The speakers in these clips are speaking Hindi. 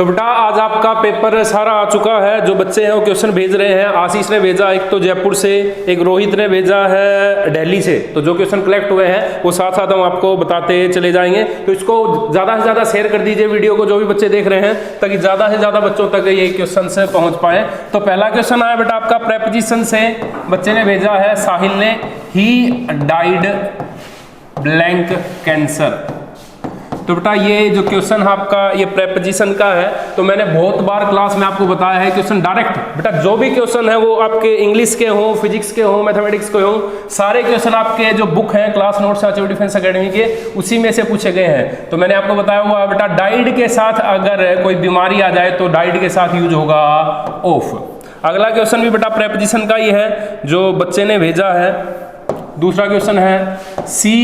तो बेटा आज आपका पेपर सारा आ चुका है। जो बच्चे हैं वो क्वेश्चन भेज रहे हैं। आशीष ने भेजा एक तो जयपुर से, एक रोहित ने भेजा है दिल्ली से। तो जो क्वेश्चन कलेक्ट हुए हैं वो साथ साथ हम आपको बताते चले जाएंगे। तो इसको ज़्यादा से ज़्यादा शेयर कर दीजिए वीडियो को, जो भी बच्चे देख रहे हैं, ताकि ज़्यादा से ज़्यादा बच्चों तक ये क्वेश्चन से पहुँच पाए। तो पहला क्वेश्चन आया बेटा आपका प्रेपोजिशन से। बच्चे ने भेजा है साहिल ने, ही डाइड ब्लैंक कैंसर। तो बेटा ये जो क्वेश्चन आपका ये प्रेपोजिशन का है, तो मैंने बहुत बार क्लास में आपको बताया है क्वेश्चन डायरेक्ट बेटा जो भी क्वेश्चन है वो आपके इंग्लिश के हो, फिजिक्स के हो, मैथमेटिक्स के हो, सारे क्वेश्चन आपके जो बुक हैं class notes civil defence academy के उसी में से पूछे गए हैं। तो मैंने आपको बताया हुआ बेटा डाइड के साथ अगर कोई बीमारी आ जाए तो डाइड के साथ यूज होगा ऑफ। अगला क्वेश्चन भी बेटा प्रेपोजिशन का ही है जो बच्चे ने भेजा है। दूसरा क्वेश्चन है सी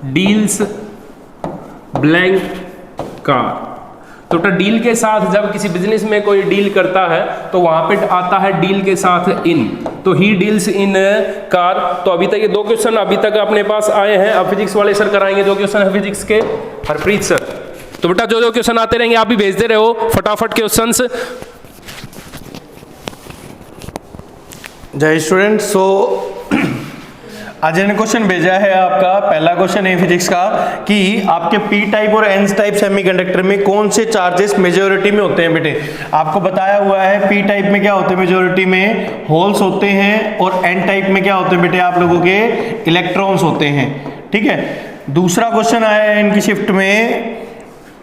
डील्स ब्लैंक कार। तो बेटा डील के साथ जब किसी बिजनेस में कोई डील करता है तो वहां पे आता है डील के साथ इन, तो ही डील्स इन कार। तो अभी तक ये दो क्वेश्चन अभी तक अपने पास आए हैं। अब फिजिक्स वाले सर कराएंगे जो क्वेश्चन है फिजिक्स के, हरप्रीत सर। तो बेटा जो जो क्वेश्चन आते रहेंगे आप भी भेजते रहो फटाफट क्वेश्चंस। जय स्टूडेंट। सो आज ने क्वेश्चन भेजा है आपका पहला क्वेश्चन है फिजिक्स का कि आपके पी टाइप और एन टाइप सेमीकंडक्टर में कौन से चार्जेस मेजॉरिटी में होते हैं। बेटे आपको बताया हुआ है पी टाइप में क्या होते हैं, मेजॉरिटी में होल्स होते हैं, और एन टाइप में क्या होते हैं बेटे आप लोगों के इलेक्ट्रॉन्स होते हैं। ठीक है। दूसरा क्वेश्चन आया है इनकी शिफ्ट में,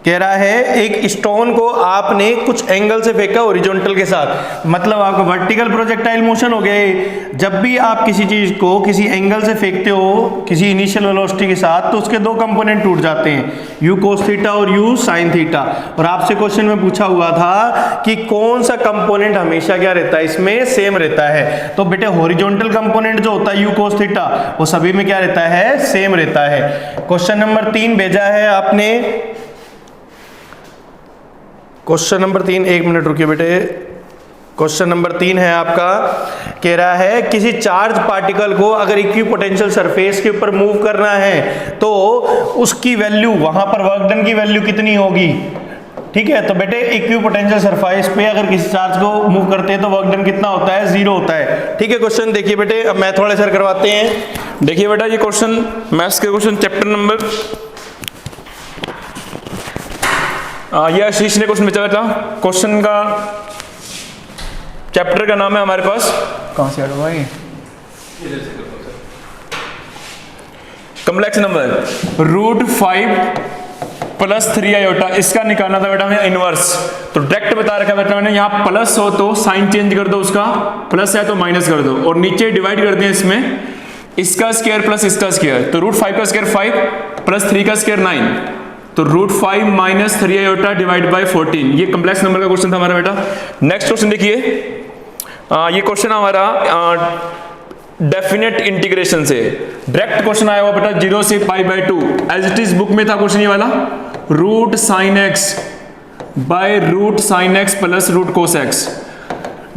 कह रहा है एक स्टोन को आपने कुछ एंगल से फेंका हॉरिजॉन्टल के साथ, मतलब आपका वर्टिकल प्रोजेक्टाइल मोशन हो गया। जब भी आप किसी चीज को किसी एंगल से फेंकते हो किसी इनिशियल वेलोसिटी के साथ तो उसके दो कंपोनेंट टूट जाते हैं, यू कोस थीटा और यू साइन थीटा। और आपसे क्वेश्चन में पूछा हुआ था कि कौन सा कंपोनेंट हमेशा क्या रहता है इसमें सेम रहता है। तो बेटे हॉरिजॉन्टल कंपोनेंट जो होता है यू कोस थीटा वो सभी में क्या रहता है, सेम रहता है। क्वेश्चन नंबर 3 भेजा है आपने। क्वेश्चन नंबर 3, एक मिनट रुकिए बेटे। क्वेश्चन नंबर 3 है आपका, कह रहा है किसी चार्ज पार्टिकल को अगर इक्विपोटेंशियल सरफेस के ऊपर मूव करना है तो उसकी वैल्यू, वहां पर वर्क डन की वैल्यू कितनी होगी। ठीक है। तो बेटे इक्विपोटेंशियल सरफेस पे अगर किसी चार्ज को मूव करते हैं तो वर्क डन कितना होता है, 0 होता है। ठीक है। क्वेश्चन देखिए बेटे, अब मैथ वाले सर करवाते हैं। देखिए बेटा ये क्वेश्चन मैथ्स के क्वेश्चन चैप्टर नंबर ये आशीष ने क्वेश्चन पूछा था। क्वेश्चन का चैप्टर का नाम है हमारे पास, कहां से आया भाई, कॉम्प्लेक्स नंबर √5 + 3 आयोटा। इसका निकालना था बेटा हमें इनवर्स। तो डायरेक्ट बता रखा बेटा मैंने, यहाँ प्लस हो तो साइन चेंज कर दो, उसका प्लस है तो माइनस कर दो, और नीचे डिवाइड कर दिया इसमें इसका स्क्वायर प्लस इसका स्क्वायर। तो √5 का स्क्वायर 5 + 3 का स्क्वायर 9, तो √5 - 3 आयोटा डिवाइड बाय 14। ये कॉम्प्लेक्स नंबर का क्वेश्चन था हमारा बेटा। नेक्स्ट क्वेश्चन देखिए, ये क्वेश्चन हमारा डेफिनेट इंटीग्रेशन से डायरेक्ट क्वेश्चन आया हुआ बेटा 0 से π/2। एज इट इज बुक में था क्वेश्चन ये वाला, √sin x by √sin x + √cos x।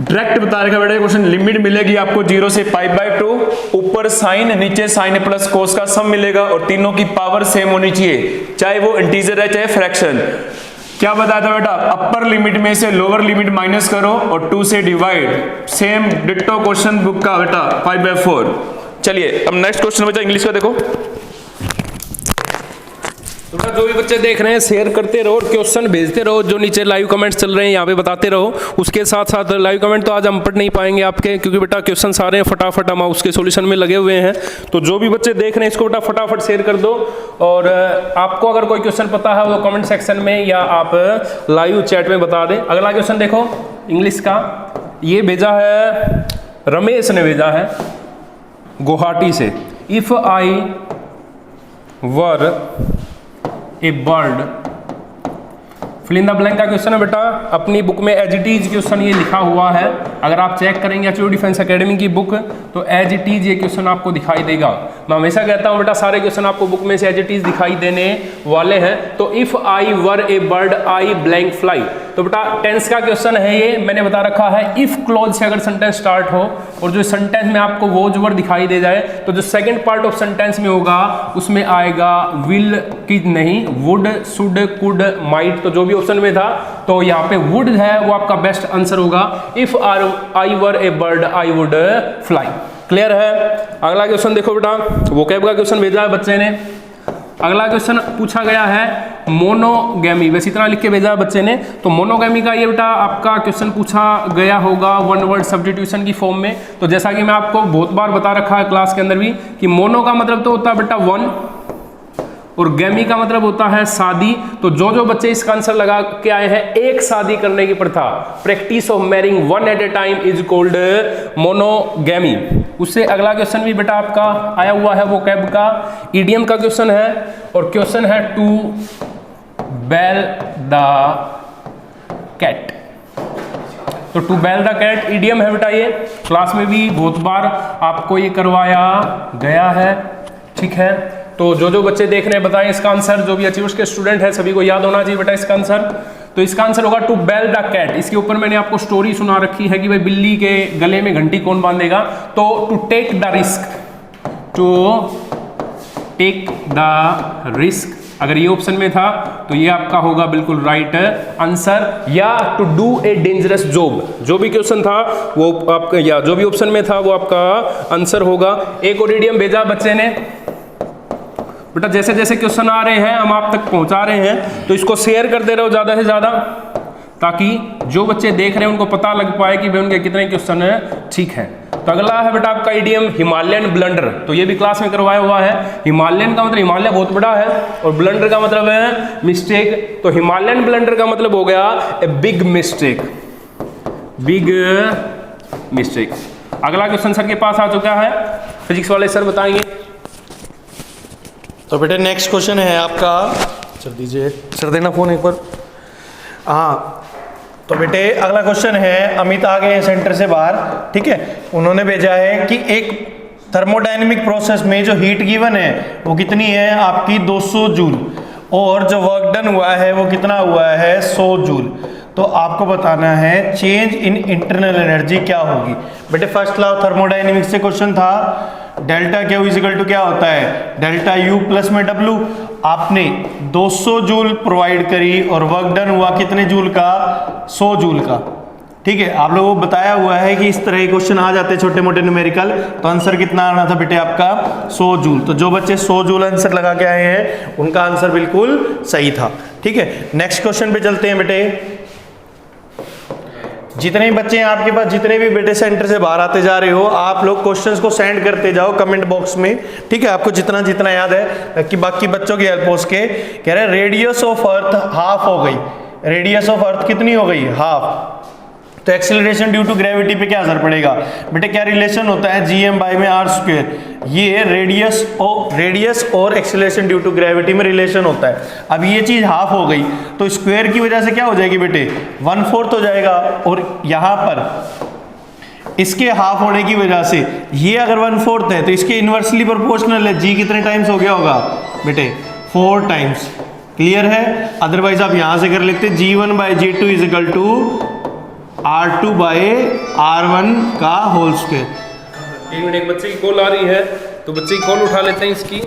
Direct बता रखा बेटा क्वेश्चन, लिमिट मिलेगी आपको 0 से π/2, ऊपर साइन नीचे साइन प्लस कोस का सम मिलेगा, और तीनों की पावर सेम होनी चाहिए, चाहे वो इंटीजर है चाहे फ्रैक्शन। क्या बताया था बेटा, अपर लिमिट में से लोअर लिमिट माइनस करो और 2 से divide. Same ditto question book का बेटा 5/4। चलिए अब नेक्स्ट क्वेश्चन बचा इंग्लिश का, देखो। तो जो भी बच्चे देख रहे हैं शेयर करते रहो और क्वेश्चन भेजते रहो, जो नीचे लाइव कमेंट्स चल रहे हैं यहाँ पे बताते रहो। उसके साथ साथ लाइव कमेंट तो आज हम पढ़ नहीं पाएंगे आपके, क्योंकि बेटा क्वेश्चन सारे हैं फटाफट हम उसके सॉल्यूशन में लगे हुए हैं। तो जो भी बच्चे देख रहे हैं इसको बेटा फटाफट शेयर कर दो, और आपको अगर कोई क्वेश्चन पता है वो कमेंट सेक्शन में या आप लाइव चैट में बता दें। अगला क्वेश्चन देखो इंग्लिश का, ये भेजा है रमेश ने भेजा है गुवाहाटी से। If I were a bird, fill in the blank का क्वेश्चन है बेटा। अपनी बुक में एज इट इज क्वेश्चन ये लिखा हुआ है। अगर आप चेक करेंगे सिविल डिफेंस एकेडमी की बुक तो एज इट इज ये क्वेश्चन आपको दिखाई देगा। मैं हमेशा कहता हूँ बेटा सारे क्वेश्चन आपको बुक में से एज इट इज दिखाई देने वाले हैं। तो if I were a bird I blank fly, तो बेटा टेंस का क्वेश्चन है ये, मैंने बता रखा है इफ क्लॉज से अगर सेंटेंस स्टार्ट हो और जो सेंटेंस में आपको वो वर्ड दिखाई दे जाए तो जो सेकंड पार्ट ऑफ सेंटेंस में होगा उसमें आएगा विल की नहीं, वुड, शुड, कुड, माइट। तो जो भी ऑप्शन में था तो यहाँ पे वुड है वो आपका बेस्ट आंसर होगा। If I were a bird I would fly. Clear है? अगला क्वेश्चन देखो बेटा, वोकैब का क्वेश्चन भेजा है बच्चे ने। अगला क्वेश्चन पूछा गया है मोनोगैमी, वैसे इतना लिख के भेजा है बच्चे ने। तो मोनोगैमी का ये बेटा आपका क्वेश्चन पूछा गया होगा वन वर्ड सब्स्टिट्यूशन की फॉर्म में। तो जैसा कि मैं आपको बहुत बार बता रखा है क्लास के अंदर भी कि मोनो का मतलब तो होता है बेटा वन और गैमी का मतलब होता है शादी। तो जो बच्चे इसका आंसर लगा के आए हैं एक शादी करने की प्रथा, practice of marrying one at a time is called monogamy. उससे अगला क्वेश्चन भी बेटा आपका आया हुआ है वो कैब का ईडियम का क्वेश्चन है और क्वेश्चन है टू बेल द कैट। तो to bell the cat idiom है बेटा, ये क्लास में भी बहुत बार आपको ये करवाया गया है। ठीक है, तो जो बच्चे देख रहे हैं बताएं इसका आंसर। जो भी अचीवर्स के स्टूडेंट है सभी को याद होना चाहिए बेटा इसका आंसर। तो इसका आंसर होगा टू बेल द कैट। इसके ऊपर मैंने आपको स्टोरी सुना रखी है कि भाई बिल्ली के गले में घंटी कौन बांधेगा। तो to take the risk, to take the risk अगर ये ऑप्शन में था तो ये आपका होगा बिल्कुल राइट आंसर। या to do a dangerous job, जो भी क्वेश्चन था वो आपका या जो भी ऑप्शन में था वो आपका आंसर होगा। एक और इडियम भेजा बच्चे ने बेटा, जैसे जैसे क्वेश्चन आ रहे हैं हम आप तक पहुंचा रहे हैं तो इसको शेयर करते रहो ज़्यादा से ज़्यादा, ताकि जो बच्चे देख रहे हैं उनको पता लग पाए कि भाई उनके कितने क्वेश्चन है। ठीक है, तो अगला है बेटा आपका इडियम हिमालयन ब्लंडर। तो ये भी क्लास में करवाया हुआ है। हिमालयन का मतलब हिमालय बहुत बड़ा है और ब्लंडर का मतलब है मिस्टेक। तो हिमालयन ब्लंडर का मतलब हो गया a big mistake, big mistake. अगला क्वेश्चन सर के पास आ चुका है, फिजिक्स वाले सर बताएंगे। तो बेटे नेक्स्ट क्वेश्चन है आपका, चल दीजिए सर, देना फोन एक बार। हाँ, तो बेटे अगला क्वेश्चन है, अमित आ गए हैं सेंटर से बाहर। ठीक है, उन्होंने भेजा है कि एक थर्मोडायनेमिक प्रोसेस में जो हीट गिवन है वो कितनी है आपकी 200 जूल और जो वर्क डन हुआ है वो कितना हुआ है 100 जूल। तो आपको बताना है चेंज इन इंटरनल एनर्जी क्या होगी। बेटे फर्स्ट लॉ थर्मोडायनेमिक्स से क्वेश्चन था, डेल्टा क्यू इजिकल टू क्या होता है डेल्टा यू प्लस में डब्लू। आपने 200 जूल प्रोवाइड करी और वर्क डन हुआ कितने जूल का 100 जूल का। ठीक है, आप लोगों को बताया हुआ है कि इस तरह के क्वेश्चन आ जाते हैं छोटे मोटे न्यूमेरिकल। तो आंसर कितना आना था बेटे आपका 100 जूल। तो जो बच्चे 100 जूल आंसर लगा के आए हैं उनका आंसर बिल्कुल सही था। ठीक है, नेक्स्ट क्वेश्चन पे चलते हैं बेटे। जितने भी बच्चे हैं आपके पास, जितने भी बेटे सेंटर से बाहर आते जा रहे हो, आप लोग क्वेश्चंस को सेंड करते जाओ कमेंट बॉक्स में। ठीक है, आपको जितना जितना याद है कि बाकी बच्चों की हेल्प हो सके। कह रहे रेडियस ऑफ अर्थ हाफ हो गई, रेडियस ऑफ अर्थ कितनी हो गई हाफ। तो एक्सेलरेशन ड्यू टू ग्रेविटी पे क्या असर पड़ेगा बेटे, क्या रिलेशन होता है जीएम बाई में आर स्क्वायर। ये रेडियस और एक्सेलरेशन ड्यू टू ग्रेविटी में रिलेशन होता है। अब ये चीज हाफ हो गई तो स्क्वायर की वजह से क्या हो जाएगी बेटे 1/4 हो जाएगा। और यहाँ पर इसके हाफ होने की वजह से ये अगर 1/4 है तो इसके इनवर्सली प्रोपोर्शनल है। जी कितने टाइम्स हो गया होगा बेटे 4 टाइम्स। क्लियर है? अदरवाइज आप यहां से कर लेते G1 by G2 is equal to R2 by R1 का होल स्क्वायर। एक मिनट, एक बच्चे की कॉल आ रही है तो बच्चे की कॉल उठा लेते हैं इसकी।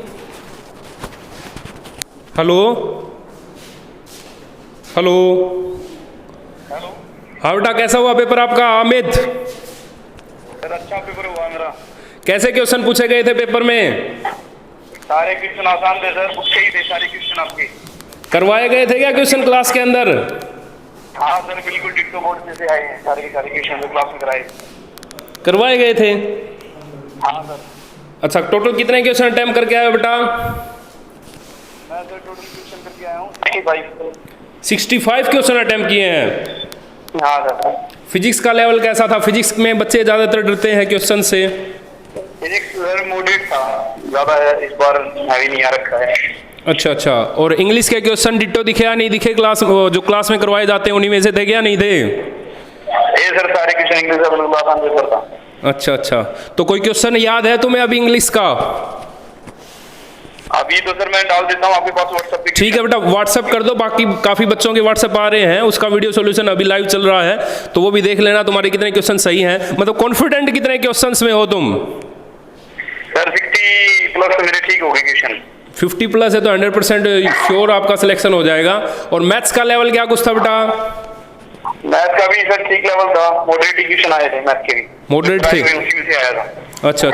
Hello hello hello. हाँ बेटा, कैसा हुआ पेपर आपका हामिद? सर अच्छा पेपर हुआ मेरा। कैसे क्वेश्चन पूछे गए थे पेपर में? सारे क्वेश्चन आसान थे सर, पूछे ही थे सारे क्वेश्चन आपके। करवाए गए थे क्या क्वेश्चन क्लास के अंदर? हाँ सर, बिल्कुल डिट्टो बोर्ड जैसे आए हैं सारे के सारे क्वेश्चन जो क्लास में कराए। करवाए गए थे? हाँ सर। अच्छा, टोटल कितने क्वेश्चन अटेम्प्ट करके आए हो बेटा? मैं सर टोटल क्वेश्चन करके आया हूँ 65। 65 क्वेश्चन अटेम्प्ट किए हैं। हाँ सर। फिजिक्स का लेवल कैसा था? फिजिक्स में बच्चे ज़्यादातर डरते हैं क्वेश्चन से। फिजिक्स सर मॉडरेट था, ज़्यादा इस बार हैवी नहीं आ रखा है। अच्छा अच्छा, और इंग्लिश के क्वेश्चन डिट्टो दिखे या नहीं दिखे? क्लास जो क्लास में करवाए जाते हैं उन्हीं में से थे क्या नहीं थे? ये सर सारे क्वेश्चन इंग्लिश का बिल्कुल आसान पेपर था। अच्छा अच्छा, तो कोई क्वेश्चन याद है तुम्हें अभी इंग्लिश का? अभी तो सर मैं डाल देता हूँ आपके पास व्हाट्सएप पे। ठीक है बेटा, व्हाट्सअप कर दो, बाकी काफ़ी बच्चों के व्हाट्सअप आ रहे हैं, उसका वीडियो सॉल्यूशन अभी लाइव चल रहा है, तो वो भी देख लेना तुम्हारे कितने क्वेश्चन सही हैं। मतलब कॉन्फिडेंट कितने क्वेश्चंस में हो तुम? सर 60 प्लस मेरे ठीक हो गए क्वेश्चन। 50 प्लस है तो 100% श्योर आपका सिलेक्शन हो जाएगा। और मैथ्स का लेवल क्या कुछ था बेटा? मैथ का भी सर ठीक लेवल था, मॉडरेट क्वेश्चन आए थे मैथ के भी। मॉडरेट थे? उसी में से आया था। अच्छा।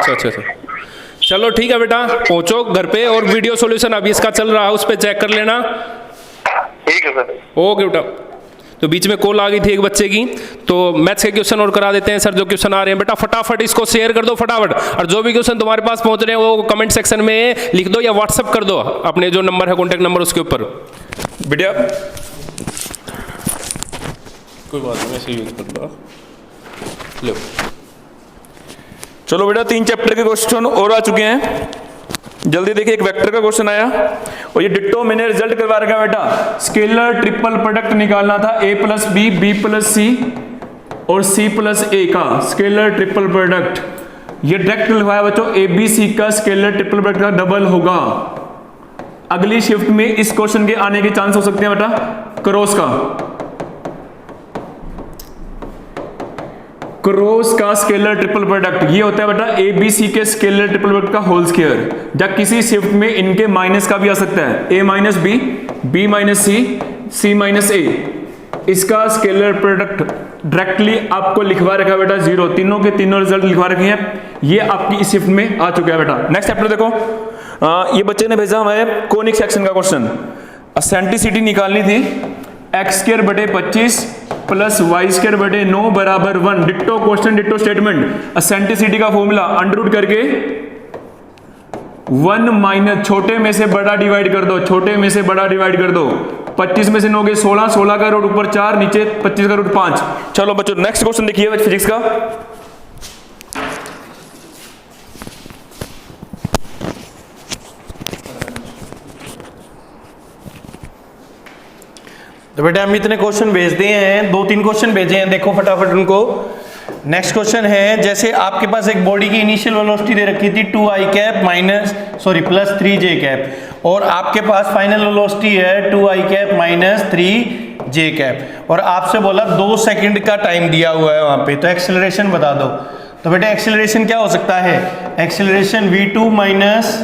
चलो ठीक है बेटा, पहुंचो घर पे, और वीडियो सॉल्यूशन अभी इसका चल रहा है, उस पर चेक कर लेना। ठीक है सर। ओके बेटा। तो बीच में कॉल आ गई थी एक बच्चे की, तो मैथ्स के क्वेश्चन और करा देते हैं सर, जो क्वेश्चन आ रहे हैं बेटा फटाफट इसको शेयर कर दो फटाफट, और जो भी क्वेश्चन तुम्हारे पास पहुंच रहे हैं वो कमेंट सेक्शन में लिख दो या व्हाट्सअप कर दो अपने जो नंबर है, कॉन्टैक्ट नंबर, उसके ऊपर। बेटा कोई बात नहीं, ऐसे यूज कर लो। लो चलो बेटा 3 चैप्टर के क्वेश्चन और आ चुके हैं, जल्दी देखिए। एक वेक्टर का क्वेश्चन आया और ये डिट्टो मैंने रिजल्ट करवा रखा है बेटा। स्केलर ट्रिपल प्रोडक्ट निकालना था a plus B, B plus C और c प्लस a का स्केलर ट्रिपल प्रोडक्ट। ये डायरेक्ट लिखवाया बच्चों, a b c का स्केलर ट्रिपल प्रोडक्ट का डबल होगा। अगली शिफ्ट में इस क्वेश्चन के आने के चांस हो सकते हैं बेटा क्रॉस का। क्रॉस का स्केलर ट्रिपल प्रोडक्ट ये होता है बेटा ए बी सी के स्केलर ट्रिपल प्रोडक्ट का होल स्क्वायर। या किसी शिफ्ट में इनके माइनस का भी आ सकता है, ए माइनस बी, बी माइनस सी, सी माइनस ए। इसका स्केलर प्रोडक्ट डायरेक्टली आपको लिखवा रखा है बेटा 0। तीनों के तीनों रिजल्ट लिखवा रखे हैं, ये आपकी इस शिफ्ट में आ चुका है बेटा। नेक्स्ट चैप्टर देखो, ये बच्चे ने भेजा हमें कोनिक सेक्शन का क्वेश्चन। एसेंट्रिसिटी निकालनी थी, एक्स स्क्वायर बटे 25 प्लस वाई स्क्वायर बटे 9 बराबर 1। Ditto question, ditto statement. Eccentricity का फॉर्मूला अंडर रूट करके 1 माइनस छोटे में से बड़ा डिवाइड कर दो, छोटे में से बड़ा डिवाइड कर दो। 25 में से 9 गए 16, 16 का रूट ऊपर 4, नीचे 25 का रूट 5। चलो बच्चों नेक्स्ट क्वेश्चन देखिए फिजिक्स का। तो बेटा हम इतने क्वेश्चन भेज दिए हैं, 2-3 क्वेश्चन भेजे हैं, देखो फटाफट उनको। नेक्स्ट क्वेश्चन है, जैसे आपके पास एक बॉडी की इनिशियल वेलोसिटी दे रखी थी 2i cap plus 3j cap, और आपके पास फाइनल वेलोसिटी है 2i cap minus 3j cap, और आपसे बोला 2 सेकंड का टाइम दिया हुआ है वहां पे, तो एक्सेलरेशन बता दो। तो बेटा एक्सेलरेशन क्या हो सकता है? Acceleration v2 minus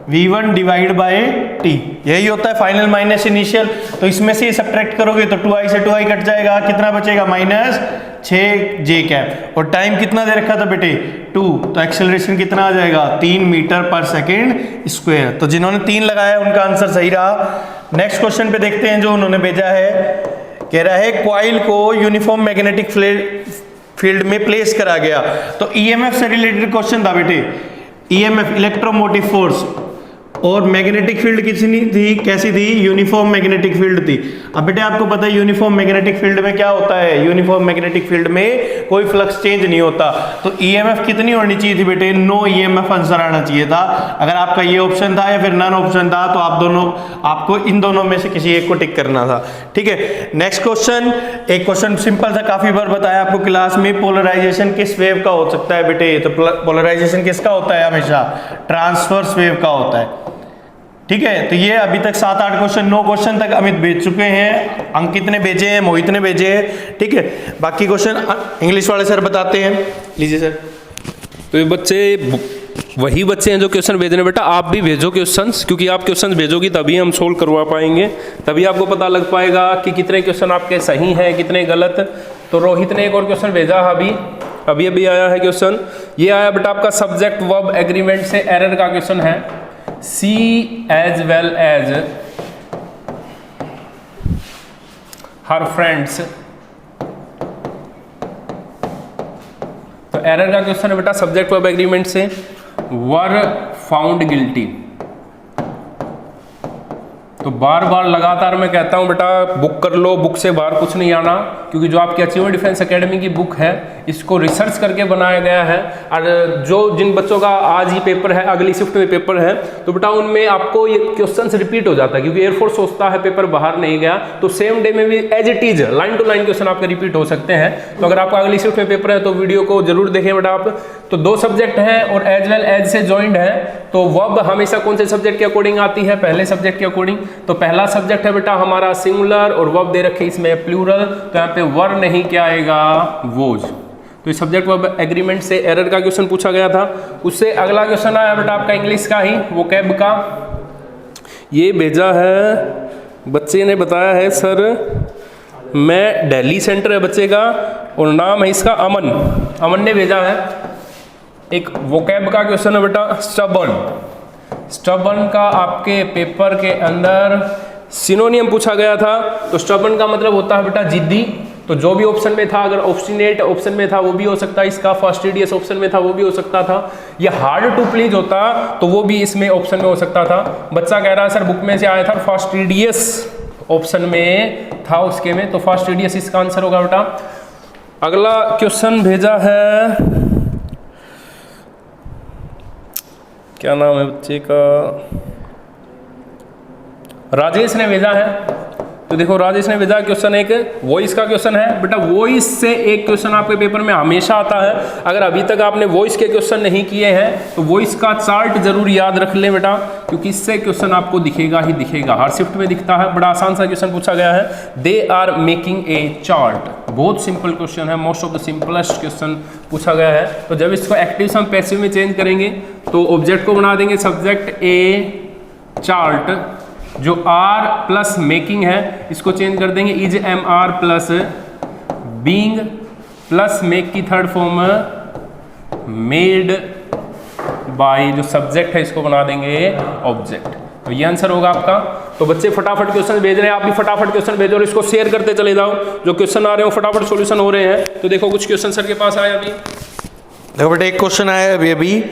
v1 divide by t, यही होता है फाइनल माइनस इनिशियल। तो इसमें से सब्ट्रैक्ट करोगे तो 2i से 2i कट जाएगा, कितना बचेगा? Minus 6j cap. और टाइम कितना दे रखा था बेटे? 2, तो एक्सेलरेशन कितना आ जाएगा? 3 मीटर पर सेकेंड स्क्वायर। तो जिन्होंने 3 लगाया उनका आंसर सही रहा। नेक्स्ट क्वेश्चन पे देखते हैं जो उन्होंने भेजा है। कह रहा है कॉइल को यूनिफॉर्म मैग्नेटिक फील्ड में प्लेस करा गया। तो ईएमएफ से रिलेटेड क्वेश्चन था बेटे। ईएमएफ इलेक्ट्रोमोटिव फोर्स, और मैग्नेटिक फील्ड कितनी थी, कैसी थी? यूनिफॉर्म मैग्नेटिक फील्ड थी। अब बेटे आपको पता है यूनिफॉर्म मैग्नेटिक फील्ड में क्या होता है? यूनिफॉर्म मैग्नेटिक फील्ड में कोई फ्लक्स चेंज नहीं होता। तो ईएमएफ कितनी होनी चाहिए थी बेटे? नो ईएमएफ आंसर आना चाहिए था। अगर आपका ये ऑप्शन था या फिर नन ऑप्शन था तो आपको इन दोनों में से किसी एक को टिक करना था। ठीक है, नेक्स्ट क्वेश्चन। एक क्वेश्चन सिंपल था, काफी बार बताया आपको क्लास में। पोलराइजेशन किस वेव का हो सकता है बेटे? तो पोलराइजेशन किसका होता है? हमेशा ट्रांसवर्स वेव का होता है। ठीक है, तो ये अभी तक 7-8 क्वेश्चन, 9 क्वेश्चन तक अमित भेज चुके हैं। अंकित ने भेजे हैं, मोहित ने भेजे हैं। ठीक है, बाकी क्वेश्चन इंग्लिश वाले सर बताते हैं। लीजिए सर। तो ये बच्चे वही बच्चे हैं जो क्वेश्चन भेज रहे हैं बेटा, आप भी भेजो क्वेश्चंस, क्योंकि आप क्वेश्चंस भेजोगी तभी हम सोल्व करवा पाएंगे, तभी आपको पता लग पाएगा कि कितने क्वेश्चन आपके सही हैं कितने गलत। तो रोहित ने एक और क्वेश्चन भेजा अभी आया है क्वेश्चन। ये आया बेटा आपका सब्जेक्ट वर्ब एग्रीमेंट से एरर का क्वेश्चन है। C as well as her friends, तो एरर का क्वेश्चन है बेटा सब्जेक्ट वर्ब एग्रीमेंट से। वर फाउंड गिल्टी, तो बार बार लगातार मैं कहता हूं बेटा बुक कर लो, बुक से बाहर कुछ नहीं आना, क्योंकि जो आपकी अचीवमेंट डिफेंस एकेडमी की बुक है इसको रिसर्च करके बनाया गया है। और जो जिन बच्चों का आज ही पेपर है, अगली शिफ्ट में पेपर है, तो बेटा उनमें आपको ये क्वेश्चंस रिपीट हो जाता है, क्योंकि एयरफोर्स सोचता है पेपर बाहर नहीं गया, तो सेम डे में भी as it is line to line question आपके रिपीट हो सकते हैं। तो अगर आपका अगली शिफ्ट में पेपर है तो वीडियो को जरूर देखें बेटा आप। तो 2 सब्जेक्ट हैं और एज वेल एज से ज्वाइंट है। तो वर्ब हमेशा कौन से सब्जेक्ट के अकॉर्डिंग आती है? पहले सब्जेक्ट के अकॉर्डिंग। तो पहला सब्जेक्ट है बेटा हमारा सिंगुलर और वर्ब दे रखे इसमें प्लूरल, तो यहाँ पे वर नहीं, क्या आएगा? वोज। तो इस सब्जेक्ट वर्ब एग्रीमेंट से एरर का क्वेश्चन पूछा गया था। उससे अगला क्वेश्चन आया बेटा आपका इंग्लिश का ही, वोकैब का। ये भेजा है, बच्चे ने बताया है सर मैं दिल्ली सेंटर है बच्चे का और नाम है इसका अमन। अमन ने भेजा है एक वोकैब का क्वेश्चन है बेटा स्टबर्न। स्टबर्न का आपके पेपर के अंदर सिनोनियम पूछा गया था। तो स्टबर्न का मतलब होता है बेटा जिद्दी। तो जो भी ऑप्शन में था, अगर ऑब्स्टिनेट ऑप्शन में था वो भी हो सकता है, इसका फास्टिडियस ऑप्शन में था वो भी हो सकता था, या हार्ड टू प्लीज होता तो वो भी इसमें ऑप्शन में हो सकता था। बच्चा कह रहा है सर बुक में से आया था फास्टिडियस ऑप्शन में था उसके में, तो फास्टिडियस इसका आंसर होगा बेटा। अगला क्वेश्चन भेजा है, क्या नाम है बच्चे का? राजेश ने भेजा है। तो देखो राजेश ने भेजा क्वेश्चन, एक वॉइस का क्वेश्चन है बेटा। वॉइस से एक क्वेश्चन आपके पेपर में हमेशा आता है। अगर अभी तक आपने वॉइस के क्वेश्चन नहीं किए हैं तो वॉइस का चार्ट जरूर याद रख लें बेटा, क्योंकि इससे क्वेश्चन आपको दिखेगा ही दिखेगा, हर शिफ्ट में दिखता है। बड़ा आसान सा क्वेश्चन पूछा गया है, they are making a chart. बहुत सिंपल क्वेश्चन है, most of the simplest question पूछा गया है। तो जब इसको एक्टिव से हम पैसिव में चेंज करेंगे तो ऑब्जेक्ट को बना देंगे सब्जेक्ट ए चार्ट, जो आर प्लस मेकिंग है इसको चेंज कर देंगे is am are plus being plus make की थर्ड फॉर्म मेड बाय, जो सब्जेक्ट है इसको बना देंगे ऑब्जेक्ट। तो ये आंसर होगा आपका। तो बच्चे फटाफट क्वेश्चन भेज रहे हैं, आप भी फटाफट क्वेश्चन भेजो और इसको शेयर करते चले जाओ। जो क्वेश्चन आ रहे हो फटाफट सॉल्यूशन हो रहे हैं। तो देखो कुछ क्वेश्चन सर के पास आए अभी। देखो बेटा एक क्वेश्चन आया अभी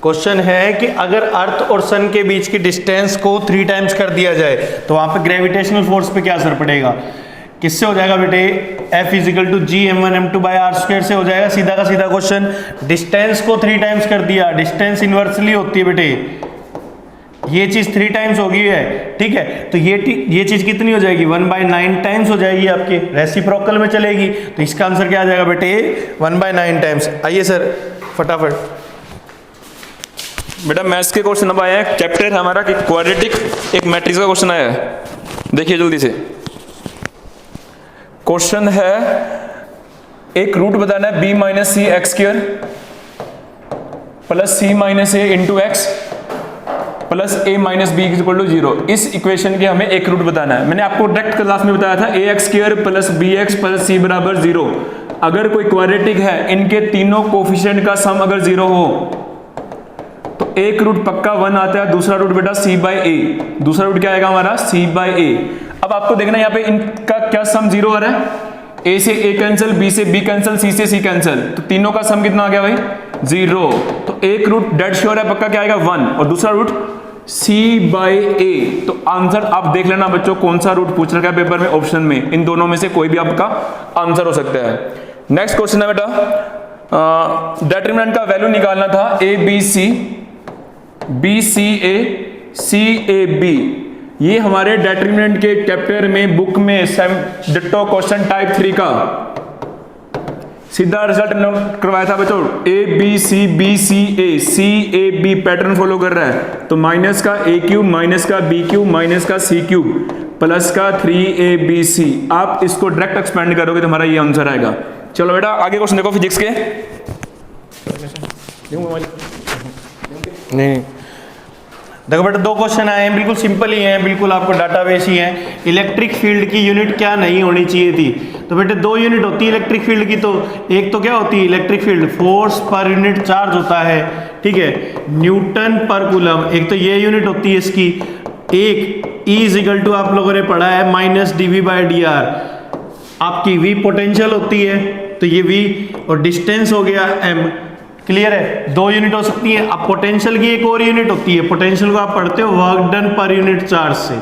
क्वेश्चन है कि अगर अर्थ और सन के बीच की डिस्टेंस को 3 टाइम्स कर दिया जाए तो वहां पे ग्रेविटेशनल फोर्स पे क्या असर पड़ेगा? किससे हो जाएगा बेटे? F = G m1m2 by r² से हो जाएगा। सीधा का सीधा क्वेश्चन। डिस्टेंस को 3 टाइम्स कर दिया, डिस्टेंस इनवर्सली होती है बेटे, ये चीज 3 टाइम्स होगी है, ठीक है। तो ये चीज कितनी हो जाएगी? 1/9 टाइम्स हो जाएगी, आपके रेसिप्रोकल में चलेगी। तो इसका आंसर क्या आ जाएगा बेटे? 1/9 टाइम्स। आइए सर फटाफट। बेटा मैथ्स के क्वेश्चन अब आया है, चैप्टर हमारा कि क्वाड्रेटिक एक मैट्रिक्स का क्वेश्चन आया है। देखिए जल्दी से क्वेश्चन है, एक रूट बताना है b - c x² plus c - a into x plus a - b = 0। इस इक्वेशन के हमें एक रूट बताना है। मैंने आपको डायरेक्ट क्लास में बताया था ax² plus bx plus c = 0। अगर कोई क्वाड्रेटिक है, इनके तीनों कोफिशिएंट का सम अगर 0 हो तो एक रूट पक्का 1 आता है, दूसरा रूट बेटा c/a। दूसरा रूट क्या आएगा हमारा? c/a। अब आपको देखना यहाँ पे इनका क्या सम 0 आ रहा है, a से a कैंसिल, b से b कैंसिल, c से c कैंसिल, तो तीनों का सम कितना आ गया भाई? 0। तो एक रूट डेड श्योर है पक्का, क्या आएगा? 1, और दूसरा रूट c/a। तो आंसर आप देख लेना बच्चों, कौन सा रूट पूछ रखा है पेपर में, ऑप्शन में इन दोनों में से कोई भी आपका आंसर हो सकता है। नेक्स्ट क्वेश्चन है बेटा, डिटरमिनेंट का वैल्यू निकालना था ABC BCA CAB। ये हमारे डिटरमिनेंट के चैप्टर में बुक में डिट्टो क्वेश्चन टाइप 3 का सीधा रिजल्ट नोट करवाया था बच्चों। ABC BCA CAB pattern follow कर रहा है। तो माइनस का A³ माइनस का B³ माइनस का C³ प्लस का 3ABC। आप इसको डायरेक्ट एक्सपेंड करोगे तो हमारा ये आंसर आएगा। चलो बेटा आगे क्वेश्चन देखो फिजिक्स के। नहीं देखो बेटा 2 क्वेश्चन आए हैं, बिल्कुल सिंपल ही हैं, बिल्कुल आपको डाटाबेस ही है। इलेक्ट्रिक फील्ड की यूनिट क्या नहीं होनी चाहिए थी? तो बेटे 2 यूनिट होती है इलेक्ट्रिक फील्ड की। तो एक तो क्या होती है electric field? Force per unit charge होता है, ठीक है, न्यूटन पर कूलम। एक तो ये यूनिट होती है इसकी। एक E आप लोगों ने पढ़ा है -dV/dr। आपकी V पोटेंशियल होती है, तो ये V, और डिस्टेंस हो गया m। क्लियर है? 2 यूनिट हो सकती है। अब पोटेंशियल की एक और यूनिट होती है, पोटेंशियल को आप पढ़ते हो work done per unit charge से।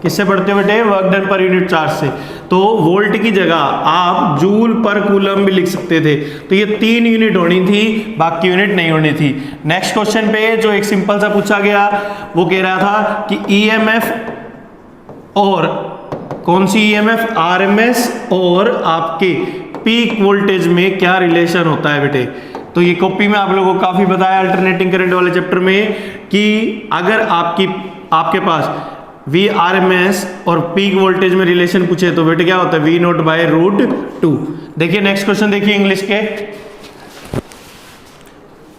किससे पढ़ते हो बेटे? Work done per unit charge से। तो वोल्ट की जगह आप जूल पर कूलम भी लिख सकते थे। तो ये 3 यूनिट होनी थी, बाकी यूनिट नहीं होनी थी। नेक्स्ट क्वेश्चन पे जो एक सिंपल सा पूछा गया वो कह रहा था कि ईएमएफ और कौन सी ईएमएफ, आरएमएस और आपके पीक वोल्टेज में क्या रिलेशन होता है बेटे? तो ये कॉपी में आप लोगों को काफी बताया अल्टरनेटिंग करंट वाले चैप्टर में कि अगर आपके पास वी आर एम एस और पीक वोल्टेज में रिलेशन पूछे तो बेटे क्या होता है? V naught by root 2। देखिए नेक्स्ट क्वेश्चन देखिए इंग्लिश के।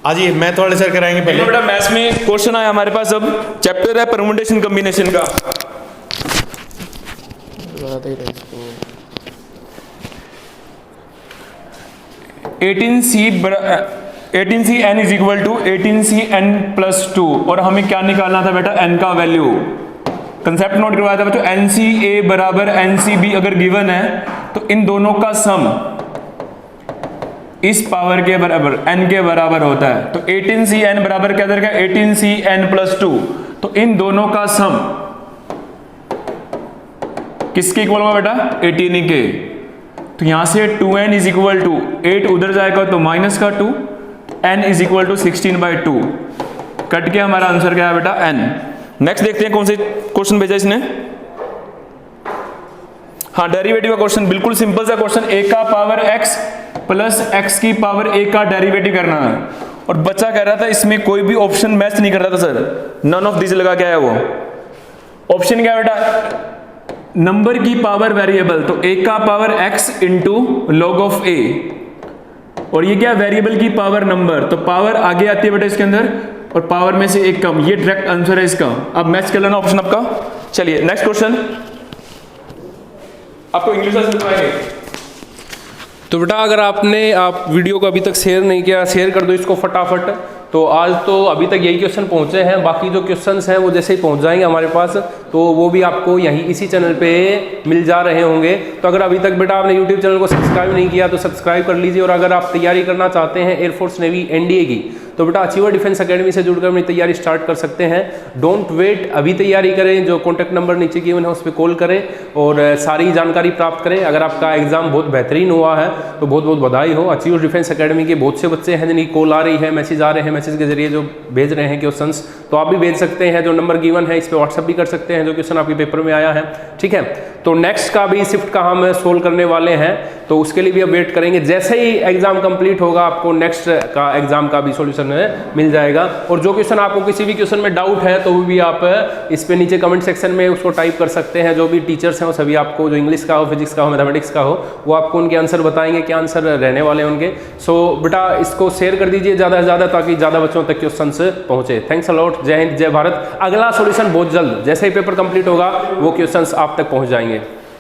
आज ये मैथ वाले सर कराएंगे पहले। बेटा मैथ्स में क्वेश्चन आया हमारे पास, अब चैप्टर है परमुटेशन कॉम्बिनेशन का। Eighteen C N is equal to 18cn plus 2, और हमें क्या निकालना था बेटा? n का वैल्यू। कंसेप्ट नोट करवाया था बच्चों, NCA बराबर NCB अगर गिवन है तो इन दोनों का सम इस पावर के बराबर n के बराबर होता है। तो 18cn बराबर क्या करेगा? 18cn plus 2। तो इन दोनों का सम किसके इक्वल होगा बेटा? 18 के। तो यहां से 2n इज इक्वल टू 8 उधर जाएगा तो माइनस का 2, n is equal to 16/2। Cut के हमारा आंसर क्या है बेटा? n। नेक्स्ट देखते हैं कौन से क्वेश्चन भेजा इसने। हाँ, डेरिवेटिव का क्वेश्चन, बिल्कुल सिंपल सा क्वेश्चन। a का पावर x प्लस x की पावर a का डेरिवेटिव करना है। और बच्चा कह रहा था इसमें कोई भी ऑप्शन मैच नहीं कर रहा था सर, नन ऑफ दिस लगा के आया वो। ऑप्शन क्या है बेटा? नंबर की पावर वेरिएबल, तो a का power x into log of a, और ये क्या? वेरिएबल की पावर नंबर, तो पावर आगे आती है बेटा इसके अंदर और पावर में से एक कम। ये डायरेक्ट आंसर है इसका। अब मैच कर लेना ऑप्शन आपका। चलिए नेक्स्ट क्वेश्चन, आपको इंग्लिश में बताएंगे। तो बेटा अगर आप वीडियो को अभी तक शेयर नहीं किया, शेयर कर दो इसको फटाफट। तो आज तो अभी तक यही क्वेश्चन पहुंचे हैं, बाकी जो क्वेश्चंस हैं वो जैसे ही पहुंच जाएंगे हमारे पास तो वो भी आपको यहीं इसी चैनल पे मिल जा रहे होंगे। तो अगर अभी तक बेटा आपने यूट्यूब चैनल को सब्सक्राइब नहीं किया तो सब्सक्राइब कर लीजिए। और अगर आप तैयारी करना चाहते हैं एयरफोर्स, नेवी, एनडीए की, तो बेटा अचीवर डिफेंस एकेडमी से जुड़कर अपनी तैयारी स्टार्ट कर सकते हैं। डोंट वेट, अभी तैयारी करें। जो कॉन्टैक्ट नंबर नीचे गिवन है उस पर कॉल करें और सारी जानकारी प्राप्त करें। अगर आपका एग्जाम बहुत बेहतरीन हुआ है तो बहुत बहुत बधाई हो। अचीवर डिफेंस एकेडमी के बहुत से बच्चे हैं जिनकी कॉल आ रही है, मैसेज आ रहे हैं, मैसेज के जरिए जो भेज रहे हैं क्वेश्चंस, तो आप भी भेज सकते हैं। जो नंबर गिवन है इस पर व्हाट्सएप भी कर सकते हैं जो क्वेश्चन आपके पेपर में आया है, ठीक है। तो नेक्स्ट का भी शिफ्ट का हम सोल्व करने वाले हैं, तो उसके लिए भी अब वेट करेंगे। जैसे ही एग्जाम कंप्लीट होगा आपको नेक्स्ट का एग्जाम का भी सॉल्यूशन मिल जाएगा। और जो क्वेश्चन आपको किसी भी क्वेश्चन में डाउट है तो वो भी आप इस पे नीचे कमेंट सेक्शन में उसको टाइप कर सकते हैं। जो भी टीचर्स हैं वो सभी आपको, जो इंग्लिश का हो, फिजिक्स का हो, मैथमेटिक्स का हो, वो आपको उनके आंसर बताएंगे, क्या आंसर रहने वाले उनके। सो बेटा इसको शेयर कर दीजिए ज़्यादा से ज़्यादा ताकि ज़्यादा बच्चों तक क्वेश्चन पहुँचे। Thanks a lot. जय हिंद, जय भारत। अगला सॉल्यूशन बहुत जल्द, जैसे ही पेपर कंप्लीट होगा वो क्वेश्चंस आप तक पहुँच जाएंगे।